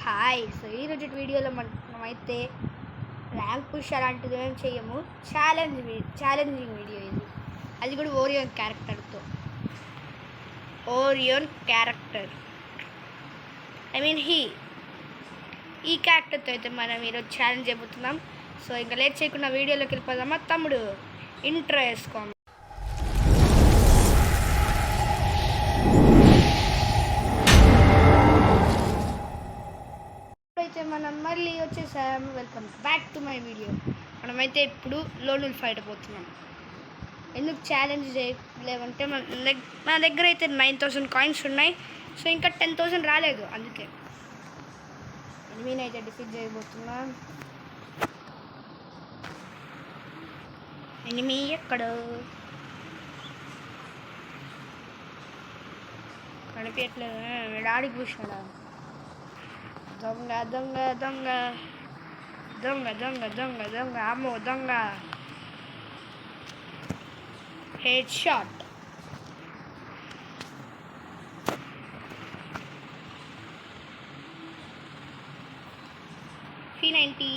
Hi so ఈరోజు వీడియోలో మనమైతే ర్యాంక్ పుష్ అలాంటిది ఏం చేయము. ఛాలెంజింగ్ వీడియో ఇది. అది కూడా ఓరియోన్ క్యారెక్టర్ ఈ క్యారెక్టర్తో అయితే మనం ఈరోజు ఛాలెంజ్ చేయబోతున్నాం. సో ఇంకా లేట్ చేయకుండా వీడియోలోకి వెళ్ళిపోదామా తమ్ముడు? ఇంట్రో వేసుకోండి. అయితే మనం మళ్ళీ వచ్చేసాం. Welcome back to my video. మనమైతే ఇప్పుడు లోనుల్ ఫైట్ పోతున్నాం. ఎందుకు ఛాలెంజ్ చేయలేమంటే మన దగ్గర అయితే 9000 కాయిన్స్ ఉన్నాయి. సో ఇంకా 10,000 రాలేదు, అందుకే ఎనిమిని అయితే డిఫీట్ చేయబోతున్నాం. ఎనిమి ఎక్కడ కనిపించట్లేదు. డాడీకి కూర్చున్నాడా? దొంగ దొంగ దొంగ దొంగ దొంగ దొంగ దొంగ అమ్మో దొంగ. Head shot. P90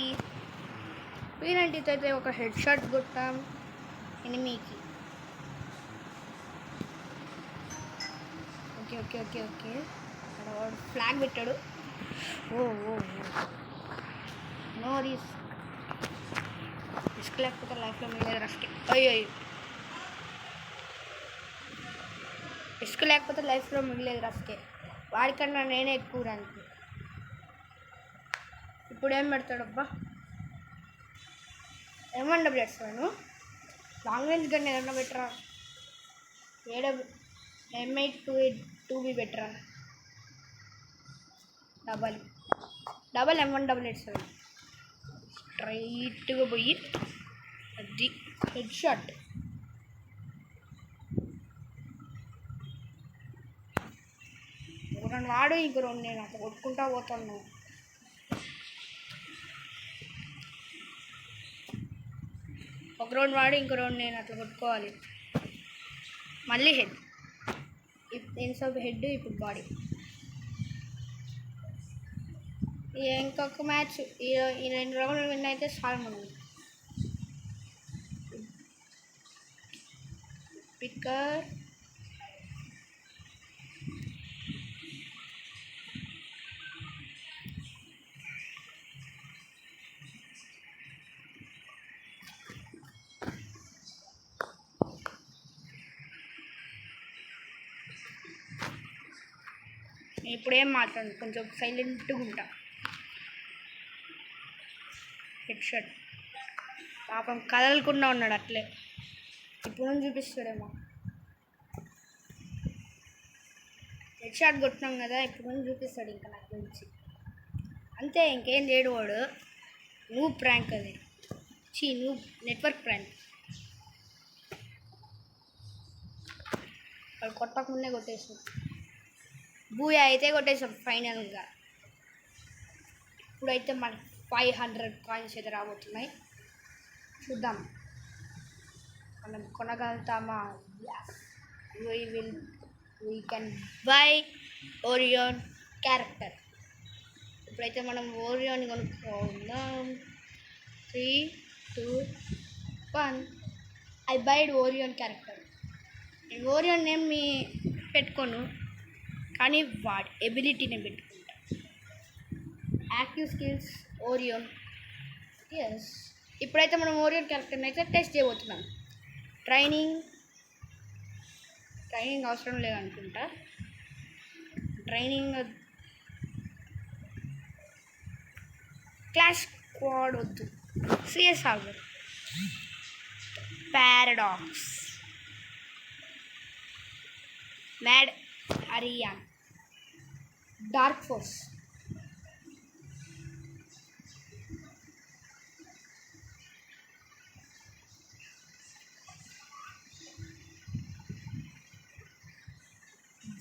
అయితే ఒక హెడ్ షాట్ కొట్టాం ఎనిమికి. ఓకే ఓకే ఓకే ఓకే అక్కడ ఫ్లాగ్ పెట్టాడు. ఓ నో రిస్క్ లేకపోతే లైఫ్లో మిగిలేదు రస్కే. అయ్యో రిస్క్ లేకపోతే లైఫ్లో మిగిలేదు రస్కే. వాడికన్నా నేనే ఎక్కువ ర్యాంక్. ఇప్పుడు ఏం పెడతాడబ్బా? ఏమన్నా పెడతాను లాంగ్ రేంజ్ గన్ ఏమన్నా బెటరా? M828 బెటరా? డబల్ M188 స్ట్రైట్గా పోయి అది హెడ్ షాట్. ఒక వాడు ఇంక రెండు నేను అట్లా కొట్టుకుంటా పోతాను. ఒక రౌండ్ వాడు ఇంకో రౌండ్ నేను అట్లా కొట్టుకోవాలి. మళ్ళీ హెడ్. ఇన్సోపు హెడ్, ఇప్పుడు బాడీ. ఇంకొక మ్యాచ్ ఈ 2 రౌండ్లు విన్ అయితే చాలా మనం. పిక్కర్ ఇప్పుడేం మాట్లాడు, కొంచెం సైలెంట్గా ఉంటా. Head shot. పాపం కదలకుండా ఉన్నాడు అట్లే. ఇప్పుడు చూపిస్తాడేమో. హెడ్ షాట్ కొట్టినాం కదా, ఇప్పుడు చూపిస్తాడు ఇంకా నాకు గురించి. అంతే, ఇంకేం చేయడు వాడు. నువ్వు ప్రాంక్ అది. నువ్వు నెట్వర్క్ ప్రాంక్. వాళ్ళు కొట్టకముందే కొట్టేసాం. బూయా అయితే కొట్టేసాం ఫైనల్గా. ఇప్పుడైతే మనకి 500 కాయిన్స్ అయితే రాబోతున్నాయి. చూద్దాం మనం కొనగలుగుతామా. We can buy Orion character. ఇప్పుడైతే మనం ఓరియోన్ కొనుక్కుందాం. 3, 2, 1. I buyed Orion character. నేను ఓరియోన్ నేమ్ పెట్టుకోను, కానీ వాడి ఎబిలిటీని పెట్టుకుంటా. Active skills ఓరియోన్. ఎస్, ఇప్పుడైతే మనం ఓరియోన్ క్యారెక్టర్ని అయితే టెస్ట్ చేయబోతున్నాం. ట్రైనింగ్ అవసరం లేదనుకుంటా. క్లాష్ స్క్వాడ్ వద్దు. సిఎస్ ఆగర్. పారాడాక్స్, మ్యాడ్ అరియాన్, డార్క్ ఫోర్స్.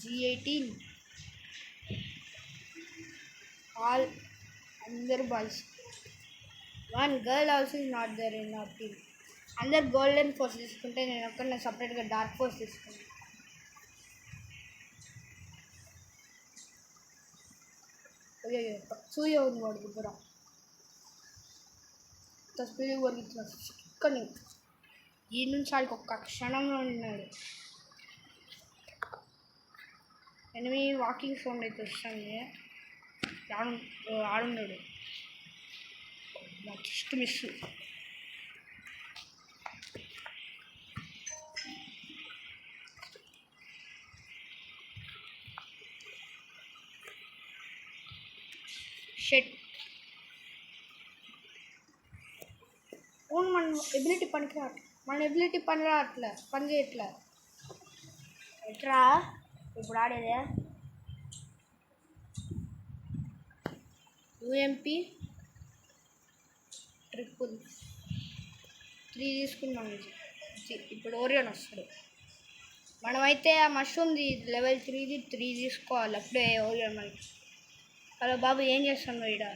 G18. all అందరు boys. 1 girl also is not there in our team. అందరు గోల్డెన్ ఫోర్స్ తీసుకుంటే నేను ఒక్కనే సపరేట్గా డార్క్ ఫోర్స్ తీసుకున్నాను. అయ్యో సూయ ఉంది వాడు దగ్గర స్పీడ్ కొరికించిన చిక్కని ఈ నుంచి ఆడికి ఒక్క క్షణంలో ఉన్నాడు. ఎనిమి వాకింగ్ సౌండ్ అయితే వస్తుంది. ఆడున్నాడు జస్ట్ మిస్. షెట్ అవును, మన ఎబిలిటీ పనికి రావట్లే. మన ఎబిలిటీ పని చేయట్లే. ఎట్రా ఇప్పుడు ఆడేదే యూఎంపీ 3 తీసుకున్నాం. ఇప్పుడు ఓరియోన్ వస్తాడు. మనమైతే ఆ మష్రూమ్ది లెవెల్ 3 తీసుకోవాలి, అప్పుడే ఓరియోన్ మనకి. హలో బాబు, ఏం చేస్తున్నావు ఈడ?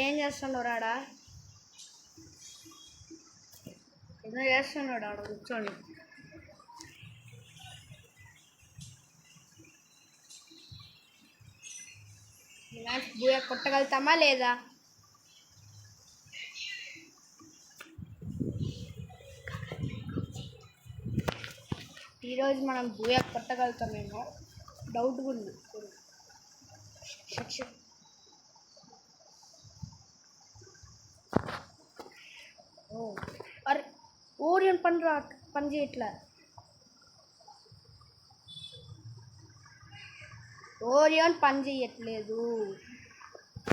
ఏం చేస్తున్నావు రాడా? ఏదో చేస్తున్నాడు ఆడ కూర్చోండి. ఈ మ్యాచ్ బూయా కొట్టగలుగుతామా లేదా? ఈరోజు మనం బూయా కొట్టగలుగుతామేమో డౌట్గా ఉంది. అరే ఓరియోన్ పని చేయట్లే. ఓరియోన్ పని చేయట్లేదు.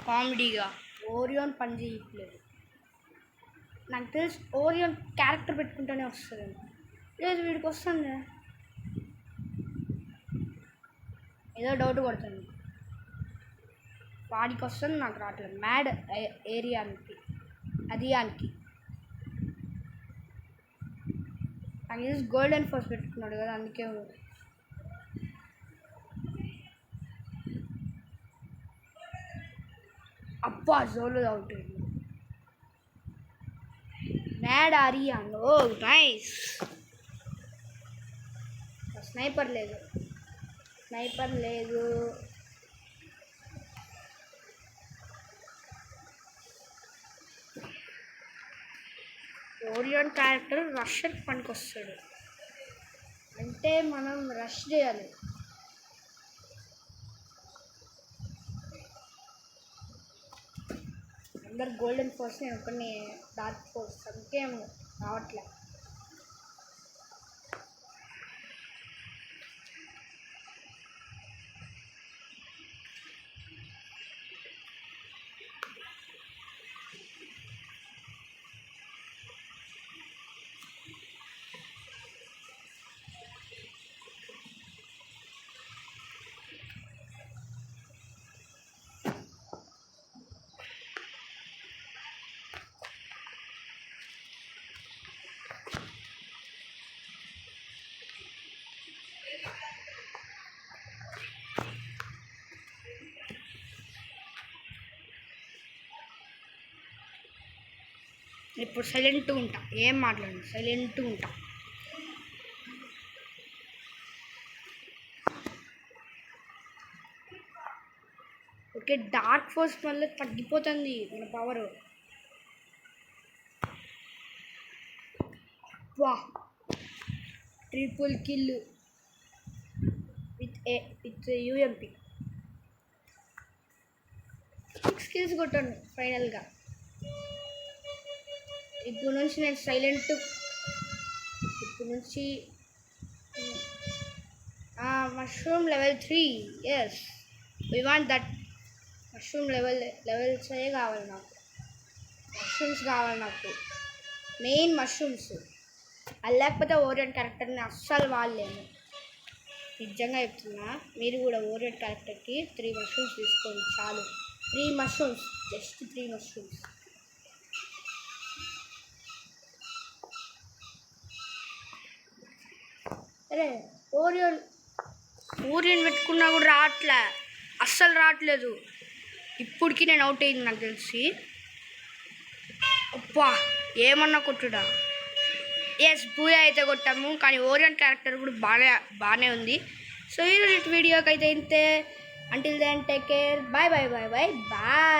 కామెడీగా ఓరియోన్ పని చేయట్లేదు. నాకు తెలిసి ఓరియోన్ క్యారెక్టర్ పెట్టుకుంటూనే వస్తుంది. లేదు వీడికి వస్తుంది, ఏదో డౌట్ కొడుతుంది. వాడికి వస్తుంది, నాకు రావట్లేదు. మ్యాడ్ ఏరియానికి అదియానికి నాకు తెలిసి గోల్డెన్ ఫోర్స్ పెట్టుకున్నాడు కదా, అందుకే. అబ్బా జోలో అవుట్. మ్యాడ్ ఆరియాన్. ఓ నైస్. స్నైపర్ లేదు. ఓరియోన్ క్యారెక్టర్ రషర్ పనికి వస్తాడు. అంటే మనం రష్ చేయాలి. అందరు గోల్డెన్ ఫోర్స్, నేను కొన్ని డార్క్ ఫోర్స్, అందుకేం రావట్లే. ఇప్పుడు సైలెంట్గా ఉంటా, ఏం మాట్లాడను, సైలెంట్గా ఉంటా. ఓకే, డార్క్ ఫోర్స్ వల్ల తగ్గిపోతుంది మన పవర్. వా, triple kill with UMP. 6 kills కొట్టాను ఫైనల్గా. ఇప్పుడు నుంచి నేను సైలెంట్. ఇప్పుడు నుంచి mushroom level 3. Yes, we want that. Mushroom levels కావాలి నాకు. మష్రూమ్స్ కావాలి నాకు, మెయిన్ మష్రూమ్స్. అది లేకపోతే ఓరియంట్ క్యారెక్టర్ని అస్సలు వాడలేము. నిజంగా చెప్తున్నా, మీరు కూడా ఓరియంట్ క్యారెక్టర్కి 3 మష్రూమ్స్ తీసుకోండి చాలు. 3 మష్రూమ్స్, జస్ట్ 3 మష్రూమ్స్. అరే ఓరియన్ పెట్టుకున్నా కూడా రావట్లే, అస్సలు రావట్లేదు. ఇప్పటికి నేను అవుట్ అయింది నాకు తెలిసి. అబ్బా, ఏమన్నా కొట్టుడా. ఎస్, బూయా అయితే కొట్టాము, కానీ ఓరియన్ క్యారెక్టర్ కూడా బాగానే ఉంది. సో ఈరోజు వీడియోకి అయితే ఇంతే. Until then take care. Bye bye bye bye bye.